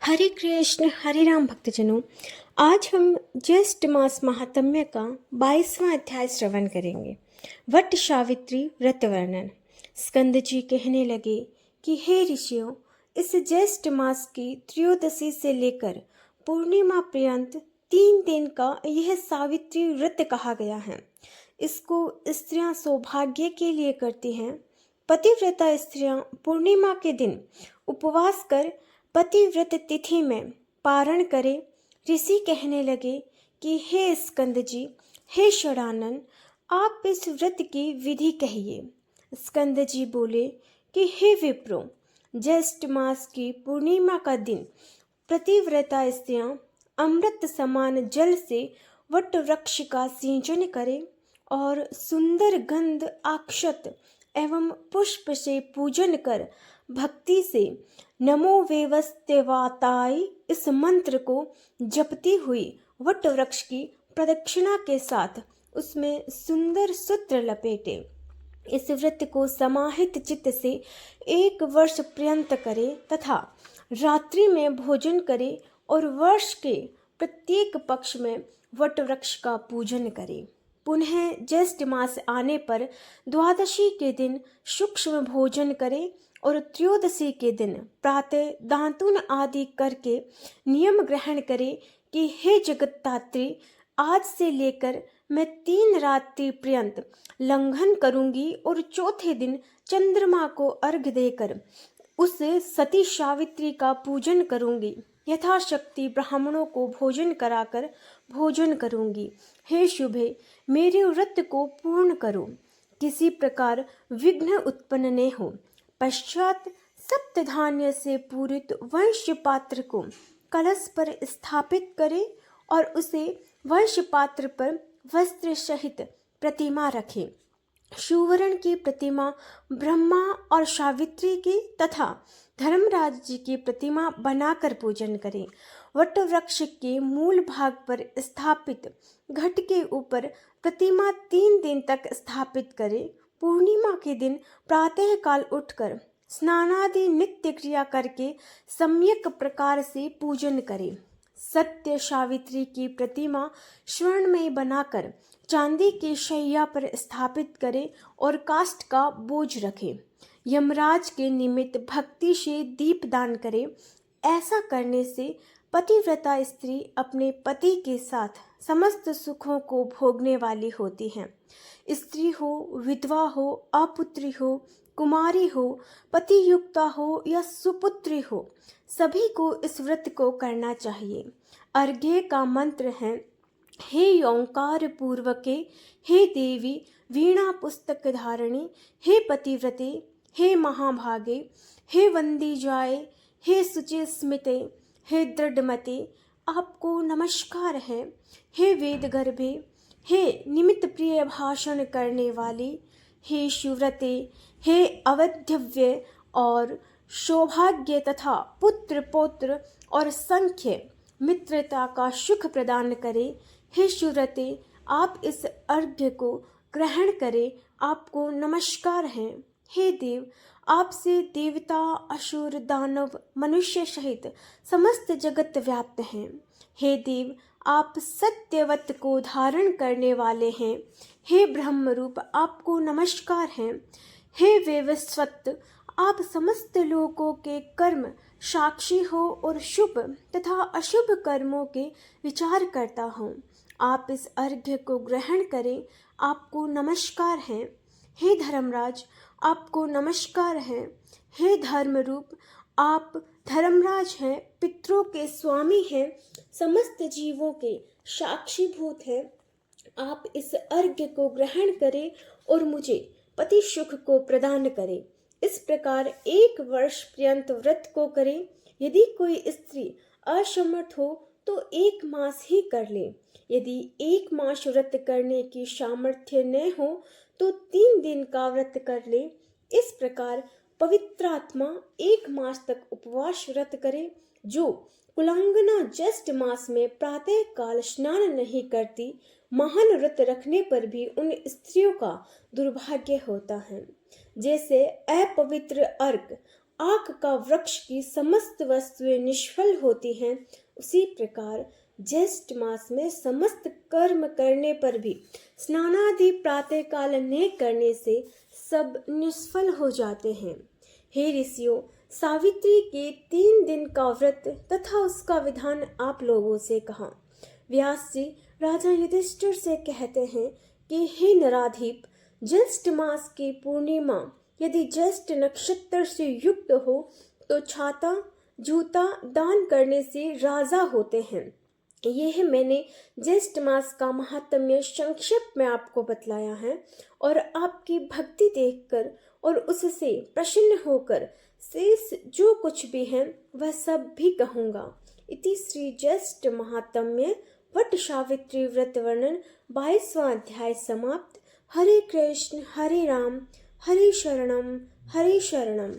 हरे कृष्ण हरे राम भक्तजनों। आज हम ज्येष्ठ मास महात्म्य का 22वां अध्याय श्रवण करेंगे। वट सावित्री व्रत वर्णन। स्कंद जी कहने लगे कि हे ऋषियों, इस ज्येष्ठ मास की त्रयोदशी से लेकर पूर्णिमा पर्यंत 3 दिन का यह सावित्री व्रत कहा गया है। इसको स्त्रियां सौभाग्य के लिए करती हैं। पतिव्रता स्त्रियां पूर्णिमा के दिन उपवास कर पतिव्रत तिथि में पारण करें। ऋषि कहने लगे कि हे स्कंद जी, हे षडानन, आप इस व्रत की विधि कहिए। स्कंद जी बोले कि हे विप्रो, ज्येष्ठ मास की पूर्णिमा का दिन प्रतिव्रता स्त्रियां अमृत समान जल से वट वृक्ष का सिंचन करें और सुंदर गंध अक्षत एवं पुष्प से पूजन कर भक्ति से नमो वेवस्तेवाताय इस मंत्र को जपती हुई वट वृक्ष की प्रदक्षिणा के साथ उसमें सुंदर सूत्र लपेटे। इस व्रत को समाहित चित्त से 1 वर्ष पर्यंत करे तथा रात्रि में भोजन करे और वर्ष के प्रत्येक पक्ष में वट वृक्ष का पूजन करे। पुनः ज्येष्ठ मास आने पर द्वादशी के दिन सूक्ष्म भोजन करे और त्रयोदशी के दिन प्रातः दांतुन आदि करके नियम ग्रहण करे कि हे जगत्तात्री, आज से लेकर मैं 3 रात्रि पर्यंत लंघन करूंगी और चौथे दिन चंद्रमा को अर्घ देकर उस सती सावित्री का पूजन करूंगी। यथाशक्ति ब्राह्मणों को भोजन कराकर भोजन करूंगी। हे शुभे, मेरे व्रत को पूर्ण करो, किसी प्रकार विघ्न उत्पन्न न हो। पश्चात सप्तधान्य से पूरित वंश पात्र को कलश पर स्थापित करे और उसे वंश पात्र पर वस्त्र सहित प्रतिमा रखे। सुवर्ण की प्रतिमा ब्रह्मा और सावित्री की तथा धर्मराज जी की प्रतिमा बनाकर पूजन करें। वट वृक्ष के मूल भाग पर स्थापित घट के ऊपर प्रतिमा 3 दिन तक स्थापित करें। पूर्णिमा के दिन प्रातः काल उठकर स्नानादि नित्य क्रिया करके सम्यक प्रकार से पूजन करें। सत्य सावित्री की प्रतिमा स्वर्ण में बनाकर चांदी की शैया पर स्थापित करें और काष्ठ का बोझ रखें। यमराज के निमित्त भक्ति से दीप दान करें। ऐसा करने से पतिव्रता स्त्री अपने पति के साथ समस्त सुखों को भोगने वाली होती हैं। स्त्री हो, विधवा हो, अपुत्री हो, कुमारी हो, पतियुक्ता हो या सुपुत्री हो, सभी को इस व्रत को करना चाहिए। अर्घ्य का मंत्र है, हे ओंकार पूर्वके, हे देवी वीणा पुस्तक धारिणी, हे पतिव्रते, हे महाभागे, हे वंदी जाए, हे सुचि स्मिते, हे दृढ़मते, आपको नमस्कार है। हे वेद गर्भे, हे निमित्त प्रिय भाषण करने वाली, हे शिवव्रते, हे अवध्यव्य और सौभाग्य तथा पुत्र पौत्र और संख्य मित्रता का सुख प्रदान करे। हे शिवव्रते, आप इस अर्घ्य को ग्रहण करें, आपको नमस्कार है। हे देव, आपसे देवता असुर दानव मनुष्य सहित समस्त जगत व्याप्त हैं। हे देव, आप सत्यवत को धारण करने वाले हैं। हे ब्रह्म रूप, आपको नमस्कार है। हे वैवस्वत, आप समस्त लोगों के कर्म साक्षी हो और शुभ तथा अशुभ कर्मों के विचार करता हूँ। आप इस अर्घ्य को ग्रहण करें, आपको नमस्कार है। हे धर्मराज, आपको नमस्कार है। हे धर्म रूप, आप धर्मराज हैं, पितरों के स्वामी हैं, समस्त जीवों के साक्षीभूत हैं। आप इस अर्घ्य को ग्रहण करें और मुझे पति सुख को प्रदान करें। इस प्रकार 1 वर्ष पर्यंत व्रत को करें। यदि कोई स्त्री असमर्थ हो तो 1 मास ही कर ले। यदि 1 मास व्रत करने की सामर्थ्य न हो तो 3 दिन का व्रत कर ले। इस प्रकार पवित्र आत्मा 1 मास तक उपवास व्रत करे। जो कुलांगना ज्येष्ठ मास में प्रातः काल स्नान नहीं करती, महान व्रत रखने पर भी उन स्त्रियों का दुर्भाग्य होता है। जैसे अपवित्र अर्घ आग का वृक्ष की समस्त वस्तुएं निष्फल होती हैं, उसी प्रकार ज्येष्ठ मास में समस्त कर्म करने पर भी स्नानादि प्रातः काल न करने से सब निष्फल हो जाते हैं। हे ऋषियों, सावित्री के 3 दिन का व्रत तथा उसका विधान आप लोगों से कहा। व्यास जी राजा युधिष्ठिर से कहते हैं कि हे नराधीप, ज्येष्ठ मास की पूर्णिमा यदि ज्येष्ठ नक्षत्र से युक्त हो तो छाता जूता दान करने से राजा होते हैं। यह मैंने ज्येष्ठ मास का महात्म्य संक्षेप में आपको बतलाया है और आपकी भक्ति देखकर और उससे प्रसन्न होकर शेष जो कुछ भी है वह सब भी कहूँगा। इति श्री ज्येष्ठ महात्म्य वट सावित्री व्रत वर्णन 22वां अध्याय समाप्त। हरे कृष्ण हरे राम हरे शरणम हरे शरणम।